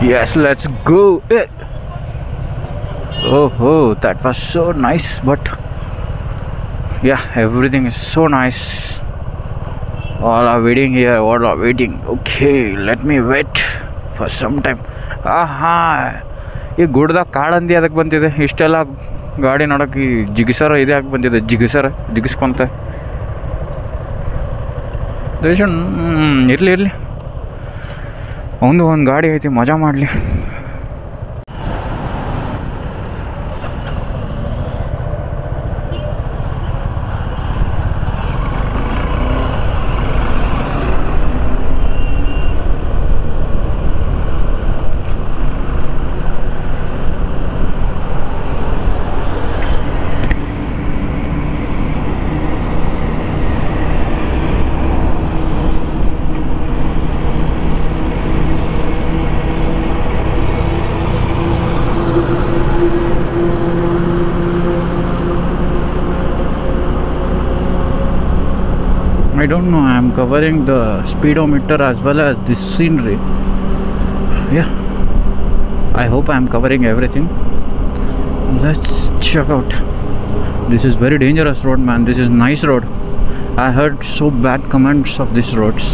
Yes, let's go. Oh, that was so nice. But yeah, everything is so nice. All are waiting here. All are waiting. Okay, let me wait for some time. ಆಹಾ, ಈ ಗುಡ್ದಾಗ ಕಾಡಂದಿ ಅದಕ್ಕೆ ಬಂದಿದೆ. ಇಷ್ಟೆಲ್ಲ ಗಾಡಿ ನೋಡೋಕೆ ಈ ಜಿಗಿಸರ ಇದೆ ಯಾಕೆ ಬಂದಿದೆ? ಜಿಗಿಸ್ಕೊಂತ ಇರಲಿ ಒಂದು ಗಾಡಿ ಐತಿ, ಮಜಾ ಮಾಡಲಿ. I don't know, I am covering the speedometer as well as this scenery. Yeah, I hope I am covering everything. Let's check out. This is very dangerous road, man. This is nice road. I heard so bad comments of these roads.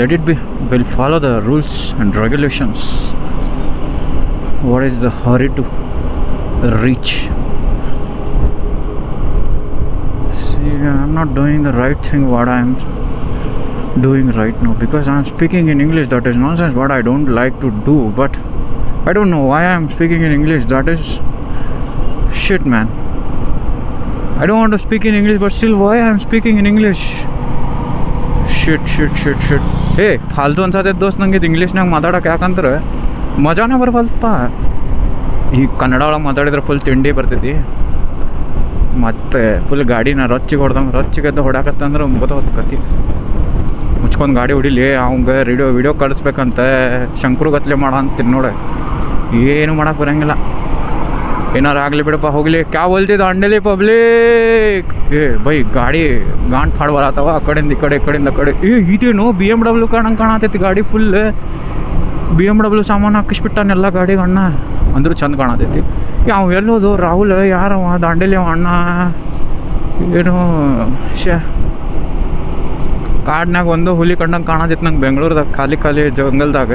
Let it be. We'll follow the rules and regulations. What is the hurry to reach? See, I'm not doing the right thing what I'm doing right now, because I'm speaking in English. That is nonsense, what I don't like to do. But I don't know why I'm speaking in English. That is shit, man. I don't want to speak in English, but still why I'm speaking in English? Shit. Hey, फालतू ಅನ್ಸತ್ತೆ ದೋಸ್ತ್ ನಂಗೆ ಇಂಗ್ಲೀಷ್ನಾಗ ಮಾತಾಡೋಕೆ. ಯಾಕಂದ್ರೆ ಮಜಾನೇ ಬರಬಲ್ತಪ್ಪ. ಈ ಕನ್ನಡ ಒಳಗೆ ಮಾತಾಡಿದ್ರೆ full ತಿಂಡಿ ಬರ್ತೈತಿ. ಮತ್ತು ಫುಲ್ ಗಾಡಿನ ರೊಚ್ಚಿಗೆ ಹೊಡ್ದಂಗೆ ಹೊಡಾಕತ್ತಂದ್ರೆ ಗೊತ್ತಾಗುತ್ತೆ ಕತ್ತಿ. ಮುಚ್ಕೊಂಡು ಗಾಡಿ ಹೊಡಿಲಿ, ಅವಂಗೆ ವಿಡಿಯೋ ಕಳಿಸ್ಬೇಕಂತ ಶಂಕರು ಗತ್ಲೆ ಮಾಡೋ ಅಂತೀನಿ ನೋಡ. ಏನು ಮಾಡೋಕೆ ಬರೋಂಗಿಲ್ಲ. ಏನಾರು ಆಗಲಿ ಬಿಡಪ್ಪ, ಹೋಗಲಿ. ಕ್ಯಾ ಬೋಲ್ತಿದ್ದ ಅಂಡಲಿ ಪಬ್ಲಿಕ್. ಬೈ ಗಾಡಿ ಗಾಂಟ್ ಫಾಡ್ ಬರತ್ತವ ಆ ಕಡೆಯಿಂದ ಈ ಕಡೆ. ಇದೇನು BMW ಕಾಣತೈತಿ ಗಾಡಿ. ಫುಲ್ BMW ಸಾಮಾನು ಹಾಕಿಸ್ಬಿಟ್ಟಾನೆಲ್ಲ ಗಾಡಿಗೆ ಅಣ್ಣ. ಅಂದ್ರೂ ಚಂದ ಕಾಣತೈತಿ. ಯಾವ ಎಲ್ಲೋದು ರಾಹುಲ್? ಯಾರವ? ದಾಂಡೇಲಿ ಅಣ್ಣ. ಏನು ಕಾಡ್ನಾಗ ಒಂದು ಹುಲಿ ಕಂಡಂಗೆ ಕಾಣತೈತಿ ನಂಗೆ ಬೆಂಗಳೂರದಾಗ, ಖಾಲಿ ಜಂಗಲ್ದಾಗ.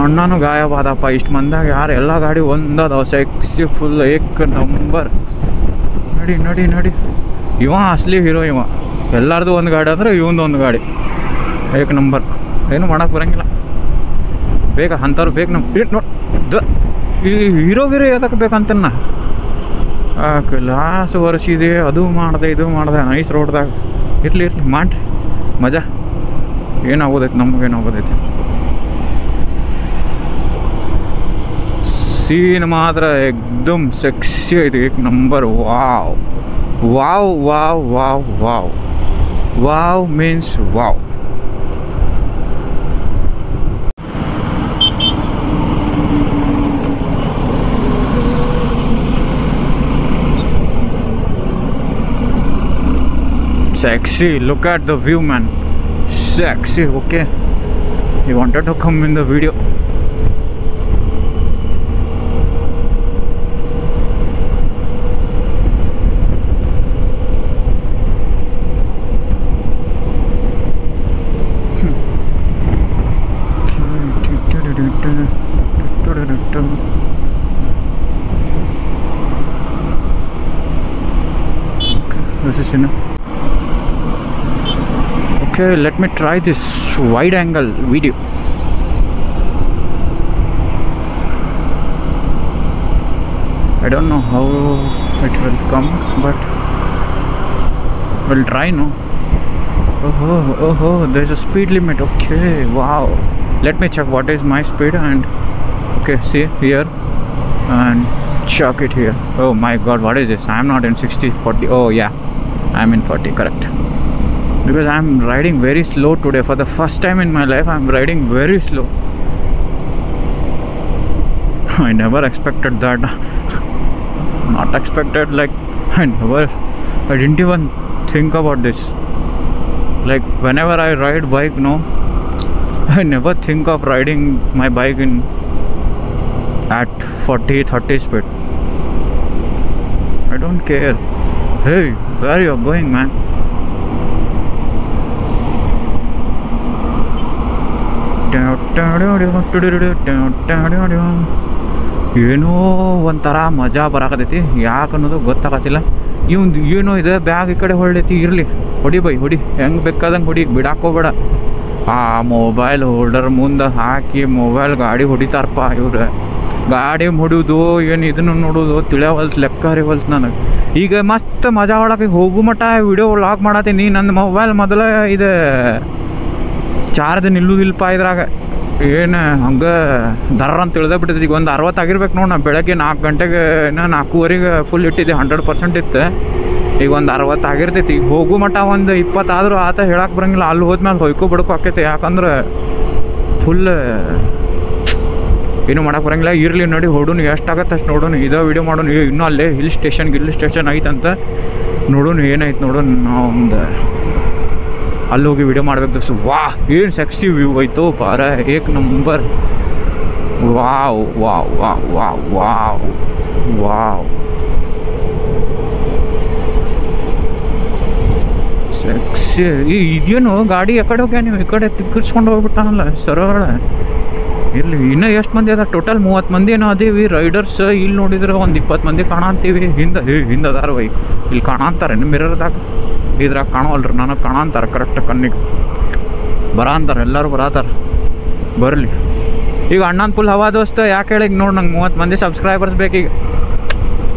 ಅಣ್ಣನೂ ಗಾಯಬಾದಪ್ಪ. ಇಷ್ಟು ಮಂದಾಗ ಯಾರು ಎಲ್ಲ ಗಾಡಿ ಒಂದದಾವ ಸೆಕ್ಸಿ ಫುಲ್ ಏಕ್ ನಂಬರ್. ನಡಿ. ಇವ ಅಸಲಿ ಹೀರೋ ಇವ. ಎಲ್ಲರದು ಒಂದು ಗಾಡಿ ಅಂದ್ರೆ ಇವಂದು ಒಂದು ಗಾಡಿ ಏಕ್ ನಂಬರ್. ಏನು ಮಾಡೋಕೆ ಬರೋಂಗಿಲ್ಲ. ಬೇಗ ಅಂಥವ್ರು ಬೇಕು ನಮ್ಗೆ. ಈ ಹೀರೋಗಿರೋ ಎದಕ್ಕೆ ಬೇಕಂತನ್ನ. ಲಾಸ್ಟ್ ವರ್ಷ ಇದೆ, ಅದು ಮಾಡಿದೆ ಇದು ಮಾಡಿದೆ ನೈಸ್ ರೋಡ್ದಾಗ. ಇರಲಿ ಮಾಡ್ರಿ ಮಜಾ. ಏನಾಗೋದೈತೆ ನಮಗೇನಾಗೋದೈತೆ. ಸೀನ್ ಮಾತ್ರ ಎಕ್ದಮ್ ಸೆಕ್ಸಿ ಐತಿ, ಏಕ್ number. Wow means wow. Sexy, look at the view, man. Sexy. Okay, he wanted to come in the video. This is enough. Okay, let me try this wide angle video. I don't know how it will come, but we'll try. No. Oh, there's a speed limit. Okay, wow. Let me check what is my speed. And okay, see here and check it here. Oh my god, what is this? I'm not in 60 40. Oh yeah, I'm in 40, correct. Because I'm riding very slow today. For the first time in my life, I'm riding very slow. I never expected that. Not expected, like I didn't even think about this. Like whenever I ride bike, no, I never think of riding my bike in at 40-30 speed. I don't care. Hey, where you going, man? ಏನೋ ಒಂಥರ ಮಜಾ ಬರಾಕತೈತಿ, ಯಾಕೆ ಅನ್ನೋದು ಗೊತ್ತಾಗತ್ತಿಲ್ಲ. ಇವ್ನು ಏನೋ ಇದೆ bag ಈ ಕಡೆ ಹೊಳ್ಳೈತಿ, ಇರಲಿ ಹೊಡಿ ಬೈ ಹೊಡಿ, ಹೆಂಗೆ ಬೇಕಾದಂಗೆ ಹೊಡಿ, ಬಿಡಾಕೋಬೇಡ. ಆ ಮೊಬೈಲ್ ಹೋಲ್ಡರ್ ಮುಂದೆ ಹಾಕಿ ಮೊಬೈಲ್ ಗಾಡಿ ಹೊಡಿತಾರಪ್ಪ ಇವ್ರು. ಗಾಡಿ ಹೊಡಿಯೋದು ಏನು ಇದನ್ನು ನೋಡೋದು ತಿಳಿಯವಲ್ತು, ಲೆಕ್ಕ ಹರಿವಲ್ತು ನನಗೆ. ಈಗ ಮಸ್ತ್ ಮಜಾ ಒಳಗೆ ಹೋಗು ಮಟ್ಟ ವಿಡಿಯೋ ಲಾಕ್ ಮಾಡತ್ತೀನಿ. ನನ್ನ ಮೊಬೈಲ್ ಮೊದಲ ಇದು ಚಾರ್ಜ್ ನಿಲ್ಲುವುದಿಲ್ಲಪ್ಪ ಇದ್ರಾಗ. ಏನು ಹಂಗೆ ದರ್ರ ಅಂತ ತಿಳಿದೇ ಬಿಟ್ಟಿದ್ದು. ಈಗ ಒಂದು 60 ಆಗಿರ್ಬೇಕು ನೋಡಿ. ನಾನು ಬೆಳಗ್ಗೆ 4 ಗಂಟೆಗೆ 4:15 ಫುಲ್ ಇಟ್ಟಿದ್ದೆ, 100% ಇತ್ತು. ಈಗ ಒಂದು 60 ಆಗಿರ್ತೈತಿ. ಈಗ ಹೋಗು ಮಟ್ಟ ಒಂದು 20 ಆದರೂ ಆತ ಹೇಳಕ್ಕೆ ಬರೋಂಗಿಲ್ಲ. ಅಲ್ಲಿ ಹೋದ್ಮೇಲೆ ಹೊಯ್ಕೊ ಬಿಡ್ಕೊ ಆಕೈತಿ, ಯಾಕಂದ್ರೆ ಫುಲ್ ಏನು ಮಾಡಕ್ಕೆ ಬರೋಂಗಿಲ್ಲ. ಇರಲಿ ನೋಡಿ, ಹೊಡೋನು ಎಷ್ಟಾಗತ್ತೆ ಅಷ್ಟು ನೋಡೋಣ. ಇದೇ ವೀಡಿಯೋ ಮಾಡೋನು. ಇನ್ನೂ ಅಲ್ಲೇ ಹಿಲ್ ಸ್ಟೇಷನ್ ಐತಂತ ನೋಡೋಣ, ಏನೈತೆ ನೋಡೋಣ. ನಾವು ಒಂದು ಅಲ್ಲಿ ಹೋಗಿ ವಿಡಿಯೋ ಮಾಡ್ಬೇಕು ದೋಸ್ತು. ವಾಹ್, ಏನು ಸೆಕ್ಸಿ ವ್ಯೂ ಆಯಿತು ಪಾರ, ಏಕ್ number. Wow wow wow wow wow wow, sexy. ಇದೇನು ಗಾಡಿ ಎಕಡೆ ಹೋಗ್ಯ, ನೀವು ಈ ಕಡೆ ತಿಕ್ಕಿಸ್ಕೊಂಡು ಹೋಗ್ಬಿಟ್ಟಾನಲ್ಲ ಸರಳ. ಇರಲಿ, ಇನ್ನೂ ಎಷ್ಟು ಮಂದಿ ಅದ ಟೋಟಲ್? 30 ಮಂದಿ ಏನೋ ಅದೀವಿ ರೈಡರ್ಸ್. ಇಲ್ಲಿ ನೋಡಿದ್ರೆ ಒಂದು 20 ಮಂದಿ ಕಾಣಂತೀವಿ. ಹಿಂದೆ ಅದಾರ ವೈ, ಇಲ್ಲಿ ಕಾಣಂತಾರೆ ಮಿರರ್ದಾಗ. ಇದ್ರಾಗ ಕಾಣವಲ್ರಿ, ನನಗೆ ಕಾಣಂತಾರೆ ಕರೆಕ್ಟ್ ಕಣ್ಣಿಗೆ. ಅಂತಾರೆ ಎಲ್ಲರೂ ಬರತ್ತಾರೆ. ಬರಲಿ ಈಗ ಅಣ್ಣನ ಫುಲ್ ಹವಾ ದೋಸ್ತ. ಯಾಕೆ ಹೇಳಿ ನೋಡಿ, ನಂಗೆ 30 ಮಂದಿ ಸಬ್ಸ್ಕ್ರೈಬರ್ಸ್ ಬೇಕೀಗ.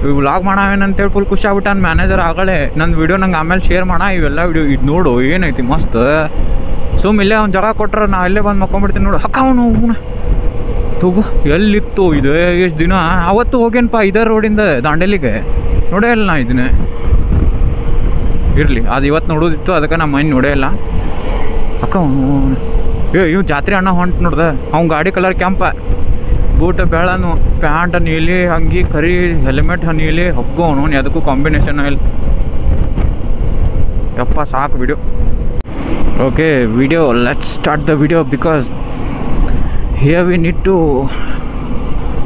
ಈಗ ವ್ಲಾಗ್ ಮಾಡಾವೇನಂತೇಳಿ ಫುಲ್ ಖುಷಿ ಆಗ್ಬಿಟ್ಟ ನನ್ನ ಮ್ಯಾನೇಜರ್. ಆಗಲೇ ನನ್ನ ವೀಡಿಯೋ ನಂಗೆ ಆಮೇಲೆ ಶೇರ್ ಮಾಡ, ಇವೆಲ್ಲ ವೀಡಿಯೋ ಇದು ನೋಡು ಏನೈತಿ ಮಸ್ತ್. ಇಲ್ಲೇ ಅವ್ನು ಜಾಗ ಕೊಟ್ರೆ ನಾ ಇಲ್ಲೇ ಬಂದು ಮಕ್ಕೊಂಡ್ಬಿಡ್ತೀನಿ ನೋಡು. ಅವನು ತಗೋ, ಎಲ್ಲಿತ್ತು ಇದು ಎಷ್ಟು ದಿನ. ಅವತ್ತು ಹೋಗೇನಪ್ಪ ಇದೇ ರೋಡಿಂದ ದಾಂಡೇಲಿಗೆ, ನೋಡೇ ಇಲ್ಲ ನಾ ಇದನ್ನೇ. ಇರಲಿ, ಅದು ಇವತ್ತು ನೋಡೋದಿತ್ತು, ಅದಕ್ಕೆ ನಮ್ಮ ಮೈಂಡ್ ನೋಡೇ ಇಲ್ಲ. ಇವ್ ಜಾತ್ರೆ ಅಣ್ಣ ಹೊಂಟು ನೋಡ್ದೆ. ಅವ್ನ ಗಾಡಿ ಕಲರ್ ಕೆಂಪ, ಬೂಟ್ ಬೆಳನು, ಪ್ಯಾಂಟ್ ನೀಲಿ, ಅಂಗಿ ಕರಿ, ಹೆಲ್ಮೆಟ್ ನೀಲಿ, ಹಗ್ಗು ಅವನು. ಅದಕ್ಕೂ ಕಾಂಬಿನೇಷನ್ ಇಲ್ಲ. ಯಪ್ಪ ಸಾಕು video. Okay video, let's start the video. Because here we need to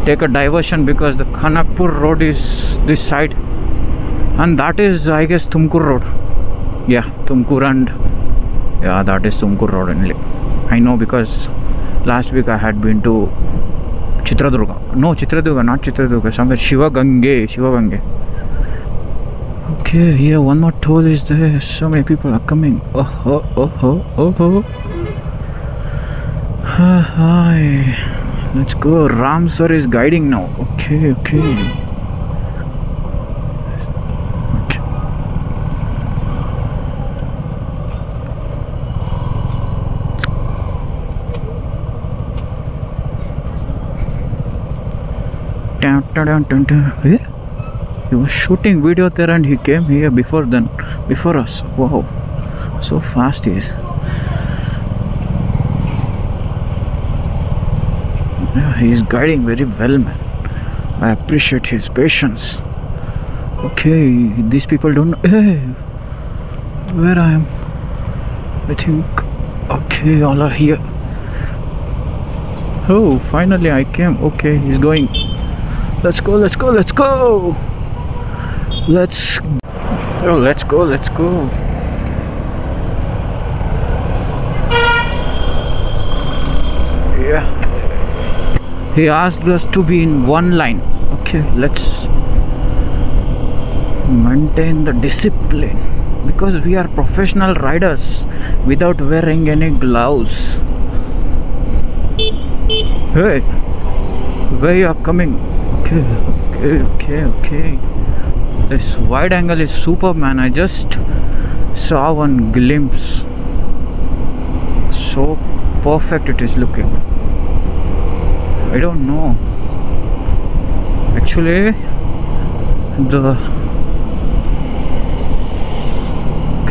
take a diversion, because the Khanapur road is this side and that is, I guess, Tumkur road. Yeah, Tumkur, and yeah, that is Tumkur road only. I know because last week I had been to Chitradurga. No, Chitradurga, not Chitradurga, somewhere Shivagange. Okay, here one more toll is there. So many people are coming. Oh. Hi, let's go. Ram sir is guiding now. Okay. He was shooting video there and he came here before us. Wow, so fast he is. Yeah, he is guiding very well, man. I appreciate his patience. Okay, these people don't know. Hey, where I am? I think. Okay, all are here. Oh, finally I came. Okay, he's going. Let's go. Let's go. Yeah. He asked us to be in one line. Okay, let's maintain the discipline, because we are professional riders without wearing any gloves. Hey, where you are coming? Okay. This wide angle is superb, man. I just saw one glimpse. So perfect it is looking. I don't know. Actually,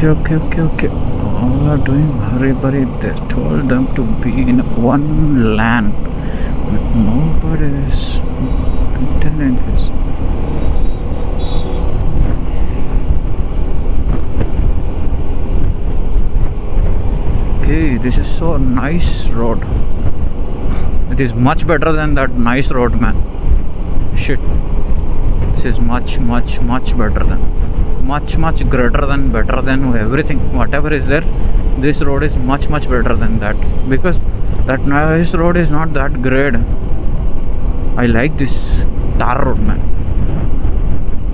Okay. All are doing hurry. They told them to be in one lane, but nobody is maintaining this. Hey, this is so nice road. It is much better than that nice road, man. Shit. This is much better than, much greater than, better than everything. Whatever is there, this road is much better than that. Because that nice road is not that great. I like this tar road, man,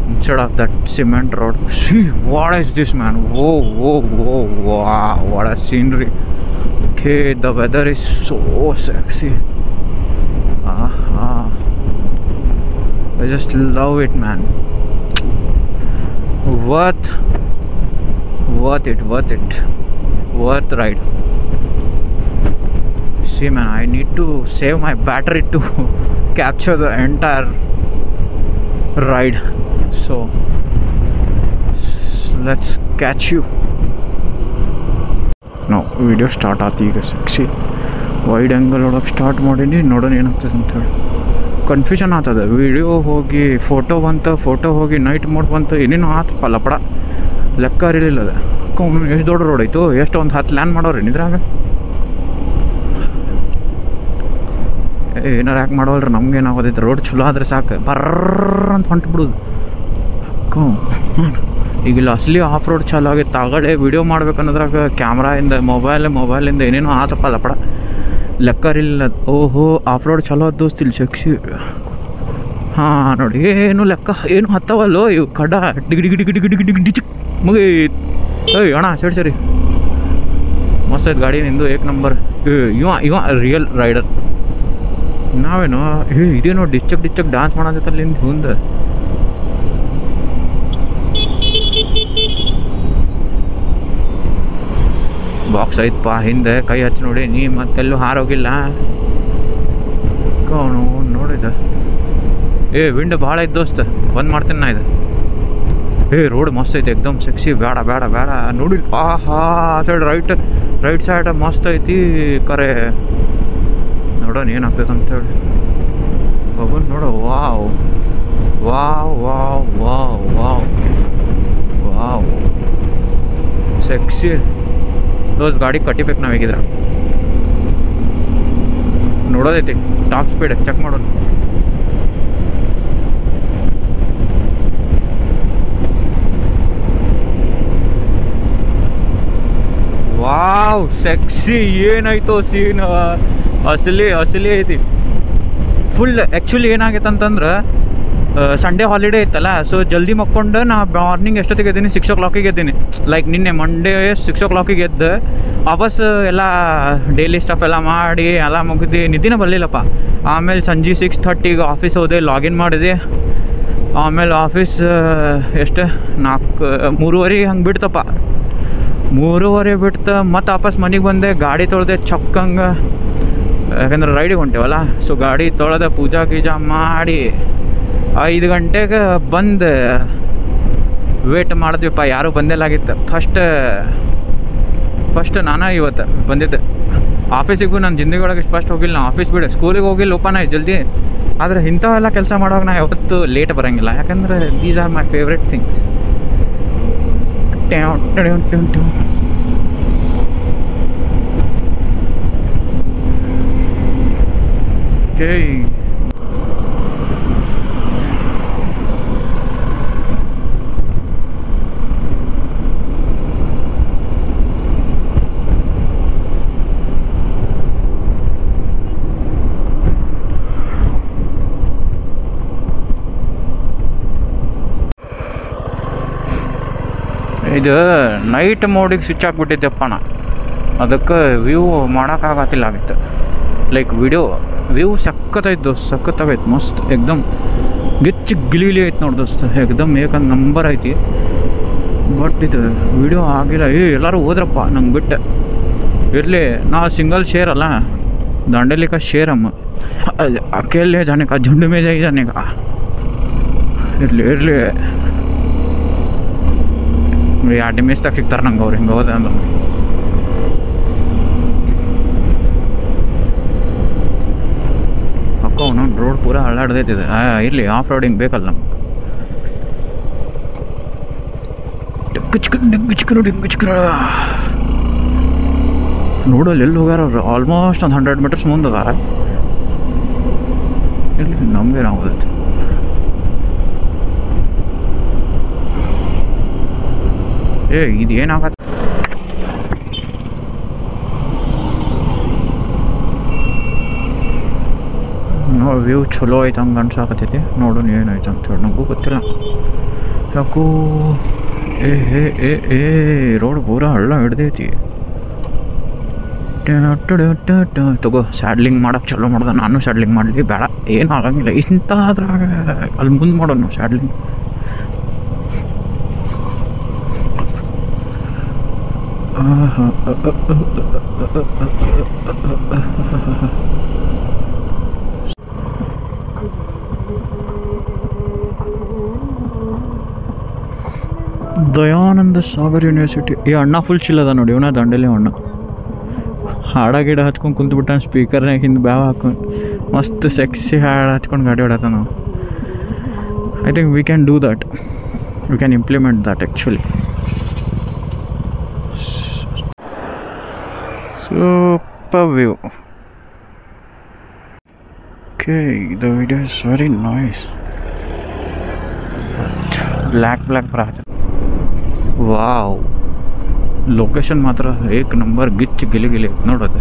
instead of that cement road. See, what is this, man? Whoa, wow, what a scenery. Okay, the weather is so sexy. I just love it, man. Worth it, worth ride. See, man, I need to save my battery to capture the entire ride. So let's catch you. No, video start ಆತಿ ಈಗ sexy wide angle ಒಳಗೆ start ಮಾಡೀನಿ, ನೋಡೋಣ ಏನಾಗ್ತದೆ ಅಂತೇಳಿ. Confusion ಆಗ್ತದೆ. Video ಹೋಗಿ photo ಹೋಗಿ ನೈಟ್ ಮೋಡ್ ಬಂತು, ಏನೇನೋ ಆತಪ್ಪ ಲಪಡ, ಲೆಕ್ಕ ಇರಲಿಲ್ಲ ಅದು. ಎಷ್ಟು ದೊಡ್ಡ ರೋಡ್ ಆಯಿತು, ಎಷ್ಟು ಒಂದು 10 ಲ್ಯಾನ್ ಮಾಡೋರಿ ಇದ್ರಾಗ. ಏನಾರು ಯಾಕೆ ಮಾಡೋಲ್ರಿ, ನಮ್ಗೇನಾಗೋದೈತೆ, ರೋಡ್ ಚಲೋ ಆದರೆ ಸಾಕು, ಬರ್ರ ಅಂತ ಹೊಂಟ್ಬಿಡೋದು. ಈಗಿಲ್ಲ ಅಸಲಿ ಆಫ್ ರೋಡ್ ಚಾಲು ಆಗಿತ್ತು. ಆಗಲೇ ವಿಡಿಯೋ ಮಾಡ್ಬೇಕನ್ನೋದ್ರಾಗ ಕ್ಯಾಮ್ರಾಯಿಂದ ಮೊಬೈಲಿಂದ ಏನೇನೋ ಆತಪ್ಪ ಲಪಡ, ಲೆಕ್ಕರಿಲ್ಲ. ಓಹೋ, ಆಫ್ ರೋಡ್ ಚಲೋ ಅದು ದೋಸ್ತ್, ಇಲ್ಲಿ ಸೆಕ್ಸಿ. ಹಾಂ ನೋಡಿ, ಏನು ಲೆಕ್ಕ ಏನು ಹತ್ತವಲ್ಲೋ ಇವು ಕಡ, ಡಿಗಿ ಚಿಕ್ ಮುಗೀತ್. ಏಯ್ ಅಣ್ಣ ಸರಿ ಮಸ್ತ್ ಐತೆ ಗಾಡಿ ನಿಂದು, ಏಕ್ ನಂಬರ್. ಇವ ರಿಯಲ್ ರೈಡರ್. ನಾವೇನು ಇದೇನೋ ಡಿಚ್ಚಕ್ ಡ್ಯಾನ್ಸ್ ಮಾಡತ್ತಲ್ಲಿ ಮುಂದೆ. ಬಾಕ್ಸ್ ಐತಪ್ಪ ಹಿಂದೆ, ಕೈ ಹಚ್ಚಿ ನೋಡಿ, ನೀ ಮತ್ತೆಲ್ಲೂ ಹಾರೋಗಿಲ್ಲ. ಕವನು ನೋಡಿದ. ವಿಂಡ್ ಭಾಳ ಐತೆ ದೋಸ್ತ, ಬಂದ್ ಮಾಡ್ತೀನಿ ನಾ ಇದು. ರೋಡ್ ಮಸ್ತ್ ಐತೆ, ಎಕ್ದಮ್ ಸೆಕ್ಸಿ. ಬೇಡ ನೋಡಿ. ಆಹಾ, ಸೈಡ್ ರೈಟ್ ಸೈಡ್ ಮಸ್ತ್ ಐತಿ ಕರೆ. ನೋಡೋಣ ಏನಾಗ್ತೈತೆ ಅಂತೇಳಿ. ಹೋಗೋಣ ನೋಡೋ. ವಾವ್ ಸೆಕ್ಸಿ ದೋಸ್ತ್. ಗಾಡಿ ಕಟ್ಟಿಬೇಕು ನಾವು ಹೇಗಿದ್ರೆ. ನೋಡೋದೈತಿ ಟಾಪ್ ಸ್ಪೀಡ್ ಚೆಕ್ ಮಾಡೋಣ. Wow sexy. ಏನಾಯ್ತು ಸೀನ್, ಅಸಲಿ ಐತಿ ಫುಲ್. ಆ್ಯಕ್ಚುಲಿ ಏನಾಗೈತೆ ಅಂತಂದ್ರೆ ಸಂಡೇ ಹಾಲಿಡೇ ಇತ್ತಲ್ಲ, ಸೊ ಜಲ್ದಿ ಮಕ್ಕೊಂಡು ನಾ ಮಾರ್ನಿಂಗ್ ಎಷ್ಟೊತ್ತಿಗೆ ಎದ್ದೀನಿ, 6 o'clock ಎದ್ದೀನಿ. ಲೈಕ್ ನಿನ್ನೆ ಮಂಡೇ 6 o'clock ಎದ್ದು ವಾಪಸ್ ಎಲ್ಲ ಡೈಲಿ ಸ್ಟಫ್ ಎಲ್ಲ ಮಾಡಿ ಎಲ್ಲ ಮುಗಿದು ನಿದ್ದಿನ ಬರಲಿಲ್ಲಪ್ಪ. ಆಮೇಲೆ ಸಂಜೆ 6:30 ಆಫೀಸ್ ಹೋದೆ, ಲಾಗಿನ್ ಮಾಡಿದೆ. ಆಮೇಲೆ ಆಫೀಸ್ ಎಷ್ಟು 3:30 ಹಂಗೆ ಬಿಡ್ತಪ್ಪ. 3:30 ಬಿಡ್ತು. ಮತ್ತು ವಾಪಸ್ ಮನೆಗೆ ಬಂದೆ, ಗಾಡಿ ತೊಳೆದೆ ಚಕ್ಕಂಗೆ, ಯಾಕಂದ್ರೆ ರೈಡಿಗೆ ಹೊಂಟೇವಲ್ಲ. ಸೊ ಗಾಡಿ ತೊಳೆದ ಪೂಜಾ ಗೀಜಾ ಮಾಡಿ 5 ಗಂಟೆಗೆ ಬಂದು ವೇಟ್ ಮಾಡಿದ್ವಿಪ್ಪ. ಯಾರೂ ಬಂದಿಲ್ಲಾಗಿತ್ತು. ಫಸ್ಟ್ ನಾನು ಇವತ್ತು ಬಂದಿದ್ದೆ ಆಫೀಸಿಗೂ. ನನ್ನ ಜಿಂದಗಿ ಒಳಗೆ ಫಸ್ಟ್ ಹೋಗಿಲ್ಲ ನಾ ಆಫೀಸ್ ಬಿಡು, ಸ್ಕೂಲಿಗೆ ಹೋಗಿಲ್ಲ ಓಪನ್ ಆಯ್ತು ಜಲ್ದಿ. ಆದರೆ ಇಂಥವೆಲ್ಲ ಕೆಲಸ ಮಾಡೋವಾಗ ನಾ ಯಾವತ್ತೂ ಲೇಟ್ ಬರೋಂಗಿಲ್ಲ, ಯಾಕಂದರೆ these are my favourite things. Okay, ಇದು ನೈಟ್ ಮೋಡಿಗೆ ಸ್ವಿಚ್ ಹಾಕ್ಬಿಟ್ಟಿದ್ದೆಪ್ಪ ನಾ. ಅದಕ್ಕೆ ವ್ಯೂ ಮಾಡೋಕ್ಕಾಗತ್ತಿಲ್ಲ ಆಗಿತ್ತು. ಲೈಕ್ ವ್ಯೂ ಸಖತ್ತೈತೆ ದೋಸ್ತ್, ಸಖತ್ತಾಗೈತೆ ಮಸ್ತ್. ಎಕ್ದಮ್ ಗಿಚ್ಚಿ ಗಿಲಿ ಐತೆ ನೋಡಿ ದೋಸ್ತ್, ಎಕ್ದಮ್ ಏಕಂದ್ ನಂಬರ್ ಐತಿ. ಬಟ್ ಇದು ವಿಡಿಯೋ ಆಗಿಲ್ಲ. ಎಲ್ಲರೂ ಹೋದ್ರಪ್ಪ ನಂಗೆ ಬಿಟ್ಟು. ಇರಲಿ, ನಾ ಸಿಂಗಲ್ ಶೇರ್ ಅಲ್ಲ, दांडेली का शेर हम अकेले जाने का, झुंड में जाने का. इरली 2 ನಿಮಿಷ ತಕ್ಕ ಸಿಗ್ತಾರೆ ನಂಗೆ ಅವ್ರು ಹಿಂಗೆ ಹೋದೆ ಅಂದ್ರೆ. ಅಕ್ಕ ಅವನು ರೋಡ್ ಪೂರ ಹಳ್ಳಾಡ್ದೈತಿದೆ. ಇರಲಿ, ಆಫ್ ರೋಡಿಂಗ್ ಬೇಕಲ್ಲ ನಮ್ಗೆ. ನೋಡಲ್ಲಿ ಎಲ್ಲಿ ಹೋಗ್ಯಾರ ಅವ್ರು ಆಲ್ಮೋಸ್ಟ್ ಒಂದು 100 ಮೀಟರ್ಸ್ ಮುಂದೆ ಅದಾರ. ಇಲ್ಲಿ ನಮಗೆ ನಾವು ಇದು ಏನಾಗತ್ತೆ ನೋಡಿ ವ್ಯೂ ಚಲೋ ಐತೆ ಹಂಗೆ ಅನ್ಸಾಕತ್ತೈತಿ. ನೋಡೋಣ ಏನಾಯ್ತು ಅಂತೇಳಿ ನನಗೂ ಗೊತ್ತಿಲ್ಲ ಯಾಕೋ. ಏ ರೋಡ್ ಪೂರ ಹಳ್ಳ ಹಿಡ್ದೈತಿ. ತಗೋ ಸ್ಯಾಡ್ಲಿಂಗ್ ಮಾಡೋಕೆ ಚಲೋ ಮಾಡ್ದೆ. ನಾನು ಸ್ಯಾಡ್ಲಿಂಗ್ ಮಾಡಲಿ ಬೇಡ, ಏನು ಆಗಂಗಿಲ್ಲ ಇಂಥದ್ರಾಗ. ಅಲ್ಲಿ ಮುಂದೆ ಮಾಡೋಣ ಸ್ಯಾಡ್ಲಿಂಗ್. ದಯಾನಂದ ಸಾಗರ್ ಯೂನಿವರ್ಸಿಟಿ. ಈ ಅಣ್ಣ ಫುಲ್ ಚಿಲ್ ಅದ ನೋಡಿ, ಇವನ ದಂಡೇಲಿ ಅಣ್ಣ. ಹಾಡ ಗಿಡ ಹಚ್ಕೊಂಡು ಕುಂತ್ಬಿಟ್ಟ ಸ್ಪೀಕರ್ನಾಗ ಹಿಂದೆ ಬ್ಯಾವ್ ಹಾಕೊಂಡು ಮಸ್ತ್ ಸೆಕ್ಸಿ ಹಾಡು ಹಚ್ಕೊಂಡು ಗಾಡಿ ಹೊಡತ್ತ. ನಾವು I think we can do that, we can implement that actually. Super view. Okay, the video is very nice. Black bras. Wow. Location ಮಾತ್ರ ಏಕ್ ನಂಬರ್ ಗಿಚ್ಚು ಗಿಲಿ ನೋಡೋದು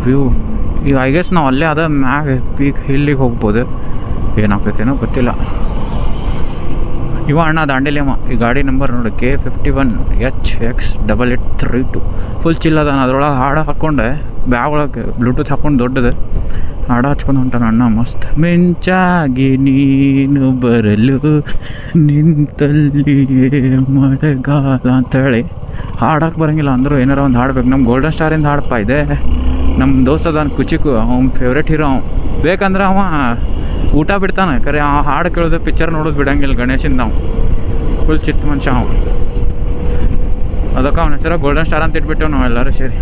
ವ್ಯೂ. ಈಗ ಐ ಗೆಸ್ ನಾವು ಅಲ್ಲೇ ಅದ ಮ್ಯಾಗ ಪೀಕ್ ಹಿಲ್ಲಿಗೆ ಹೋಗ್ಬೋದು. ಏನಾಗ್ತೈತೇನೋ ಗೊತ್ತಿಲ್ಲ. ಇವ ಅಣ್ಣ ದಾಂಡೇಲಿ ಅಮ್ಮ. ಈ ಗಾಡಿ ನಂಬರ್ ನೋಡಿ K51HX8832. ಫುಲ್ ಚಿಲ್ಲದ. ಅದ್ರೊಳಗೆ ಹಾಡು ಹಾಕ್ಕೊಂಡೆ ಬ್ಯಾಗ್ ಒಳಗೆ ಬ್ಲೂಟೂತ್ ಹಾಕ್ಕೊಂಡು ದೊಡ್ಡದು ಹಾಡು ಹಚ್ಕೊಂಡು ಹೊಂಟಾನ ಅಣ್ಣ ಮಸ್ತ್. ಮಿಂಚಾಗಿ ನೀನು ಬರಲು ನಿಂತಲ್ಲಿಯೇ ಮಳೆಗಾಲ ಅಂತೇಳಿ ಹಾಡಕ್ಕೆ ಬರೋಂಗಿಲ್ಲ ಅಂದರು ಏನಾರ ಒಂದು ಹಾಡ್ಬೇಕು. ನಮ್ಮ ಗೋಲ್ಡನ್ ಸ್ಟಾರಿಂದ ಹಾಡಪ್ಪ ಇದೆ. ನಮ್ಮ ದೋಸ್ತ ಅದಾನ ಕುಚಿಕು, ಅವ್ನ ಫೇವ್ರೇಟ್ ಹೀರೋ. ಅವ ಬೇಕಂದ್ರೆ ಅವ ಊಟ ಬಿಡ್ತಾನೆ ಕರೆ ಆ ಹಾಡು ಕೇಳೋದು ಪಿಕ್ಚರ್ ನೋಡೋದು ಬಿಡಂಗಿಲ್ಲ. ಗಣೇಶಿಂದ ನಾವು ಫುಲ್ ಚಿತ್ತ ಮನುಷ್ಯ ಅವ. ಅದಕ್ಕೆ ಅವನ ಹೆಸರು ಗೋಲ್ಡನ್ ಸ್ಟಾರ್ ಅಂತ ಇಟ್ಬಿಟ್ಟೆವು ನಾವು ಎಲ್ಲರೂ ಸೇರಿ.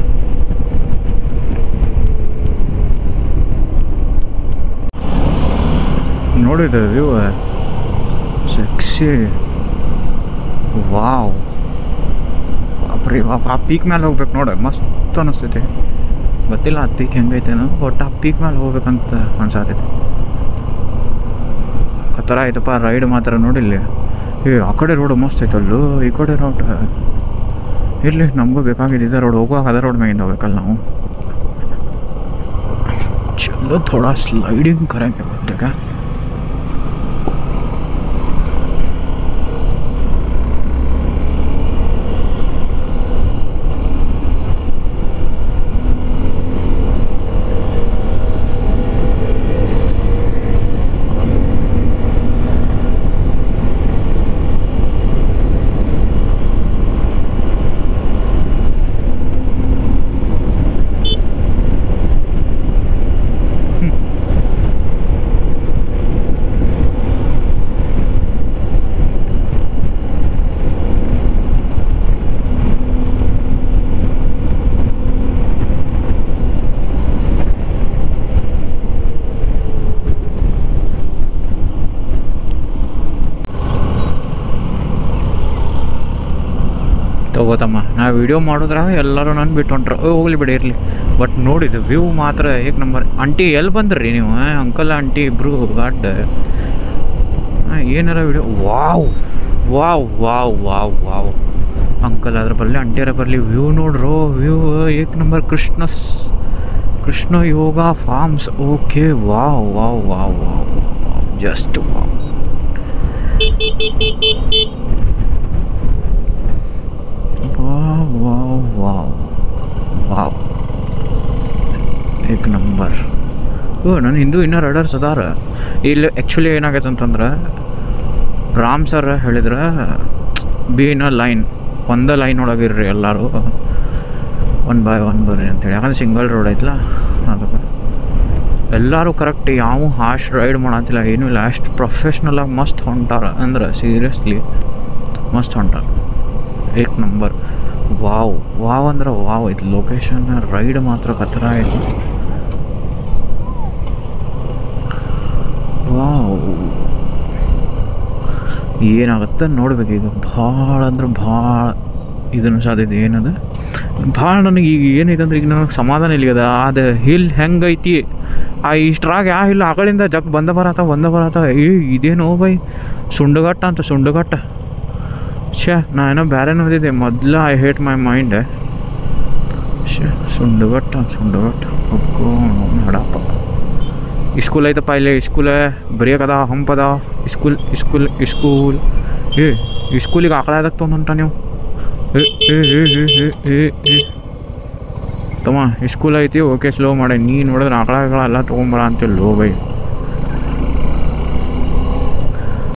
ನೋಡಿದ ವ್ಯೂ ಸೆಕ್ಸಿ. ವಾವ್ ಬಾಪ್ರಿ ಬಾಪ್. ಆ ಪೀಕ್ ಮೇಲೆ ಹೋಗ್ಬೇಕು ನೋಡಿ, ಮಸ್ತ್ ಅನ್ನಿಸ್ತೈತಿ. ಗೊತ್ತಿಲ್ಲ ಆ ಪೀಕ್ ಹೆಂಗೈತೇನೋ, ಒಟ್ಟು ಆ ಪೀಕ್ ಮೇಲೆ ಹೋಗ್ಬೇಕಂತ ಅನ್ಸಾತೈತಿ. ಆ ಥರ ಆಯ್ತಪ್ಪ ರೈಡ್ ಮಾತ್ರ ನೋಡಿಲ್ಲಿ. ಆ ಕಡೆ ರೋಡ್ ಮಸ್ತ್ ಐತಲ್ಲೂ, ಈ ಕಡೆ ರೋಡ್ ಇರಲಿ. ನಮಗೂ ಬೇಕಾಗಿದ್ದ ರೋಡ್ ಹೋಗುವಾಗ ಅದೇ ರೋಡ್ ಮ್ಯಾಗಿಂದ ಹೋಗ್ಬೇಕಲ್ಲ ನಾವು. ಚಲೋ ಥೋಡಾ ಸ್ಲೈಡಿಂಗ್ ಕರೆಂಗೆ ಗೊತ್ತಾಗ. ತಗೋತಮ್ಮ ನಾ ವಿಡಿಯೋ ಮಾಡಿದ್ರಾಗ ಎಲ್ಲರೂ ನಾನು ಬಿಟ್ಟು ಹೊಂಟ್ರು. ಹೋಗ್ಲಿ ಬಿಡಿ ಇರಲಿ. ಬಟ್ ನೋಡಿದ್ದು ವ್ಯೂ ಮಾತ್ರ ಏಕ್ ನಂಬರ್. ಆಂಟಿ ಎಲ್ಲಿ ಬಂದ್ರಿ ನೀವು? ಅಂಕಲ್ ಆಂಟಿ ಇಬ್ಬರು ಗಾಡ್ ಏನಾರ video. Wow wow wow wow wow. Uncle ಅದ್ರ ಬರಲಿ ಆಂಟಿಯರ ಬರಲಿ. ವ್ಯೂ ನೋಡ್ರು, ವ್ಯೂ ಏಕ್ number. Krishna Yoga farms. Okay wow wow wow wow wow. Just wow. Wow wow wow ಏಕ್ ನಂಬರ್. ನನ್ನ ಹಿಂದೂ ಇನ್ನೂ ರೈಡರ್ಸ್ ಅದಾರ ಇಲ್ಲಿ. ಆ್ಯಕ್ಚುಲಿ ಏನಾಗೈತೆ ಅಂತಂದ್ರೆ ರಾಮ್ ಸರ್ ಹೇಳಿದ್ರೆ ಬಿ ಇನ್ ಅ ಲೈನ್, ಒಂದೇ ಲೈನ್ ಒಳಗಿರ್ರಿ ಎಲ್ಲರೂ, 1 by 1 ಬರ್ರಿ ಅಂತೇಳಿ. ಯಾಕಂದ್ರೆ ಸಿಂಗಲ್ ರೋಡ್ ಐತಲ್ಲ ಅದಕ್ಕೆ ಎಲ್ಲರೂ ಕರೆಕ್ಟ್. ಯಾವ ಹಾಶ್ ರೈಡ್ ಮಾಡತ್ತಿಲ್ಲ, ಏನೂ ಇಲ್ಲ. ಅಷ್ಟು ಪ್ರೊಫೆಷ್ನಲಾಗಿ ಮಸ್ತ್ ಹೊಂಟಾರ ಅಂದ್ರೆ ಸೀರಿಯಸ್ಲಿ ಮಸ್ತ್ ಹೊಂಟಾರ. ಏಕ್ ನಂಬರ್. ವಾವ್ ವಾವ್ ಅಂದ್ರೆ ವಾವ್ ಐತಿ ಲೊಕೇಶನ್. ರೈಡ್ ಮಾತ್ರ ಕತ್ರ ಐತಿ. ವಾವ್ ಏನಾಗುತ್ತೆ ನೋಡ್ಬೇಕು ಈಗ. ಭಾಳ ಅಂದ್ರೆ ಭಾಳ ಇದನ್ನು ಸಾಧ್ಯತೆ ಏನದ ಭಾಳ ನನಗೆ ಈಗ ಏನೈತಂದ್ರೆ ಈಗ ನನಗೆ ಸಮಾಧಾನ ಇಲ್ಲಿಗದ ಅದು ಹಿಲ್ ಹೆಂಗೈತಿ ಇಷ್ಟ್ರಾಗ ಯಾವ ಹಿಲ್ ಆಗಳಿಂದ ಜಗ್ ಬಂದ ಬರತ್ತಾವ ಇದೇನೋ ಬೈ ಸುಂಡಗಟ್ಟ ಅಂತ ಸುಂಡಗಟ್ಟ ನಾ ಏನೋ ಬೇರೆ ನೋಡಿದ್ದೆ ಮೊದಲು ಐ ಹೇಟ್ ಮೈ ಮೈಂಡ್ ಸುಂಡಗಟ್ಟ ಹೋಗೋ ನಡಪ್ಪ ಸ್ಕೂಲ್ ಐತಪ್ಪ ಇಲ್ಲಿ ಸ್ಕೂಲ್ ಬ್ರೇಕ್ ಅದ ಹಂಪ್ ಅದ ಸ್ಕೂಲ್ ಸ್ಕೂಲಿಗೆ ಆಕಳ ಅದಕ್ಕೆ ತೊಗೊಂಡ ನೀವು ತಮ್ಮ ಸ್ಕೂಲ್ ಐತಿ ಓಕೆ ಸ್ಲೋ ಮಾಡಿ ನೀ ನೋಡಿದ್ರೆ ಆಕಳ ಎಲ್ಲ ತೊಗೊಂಬರ ಅಂತಿಲ್ಲ ಲೋ ಬೈ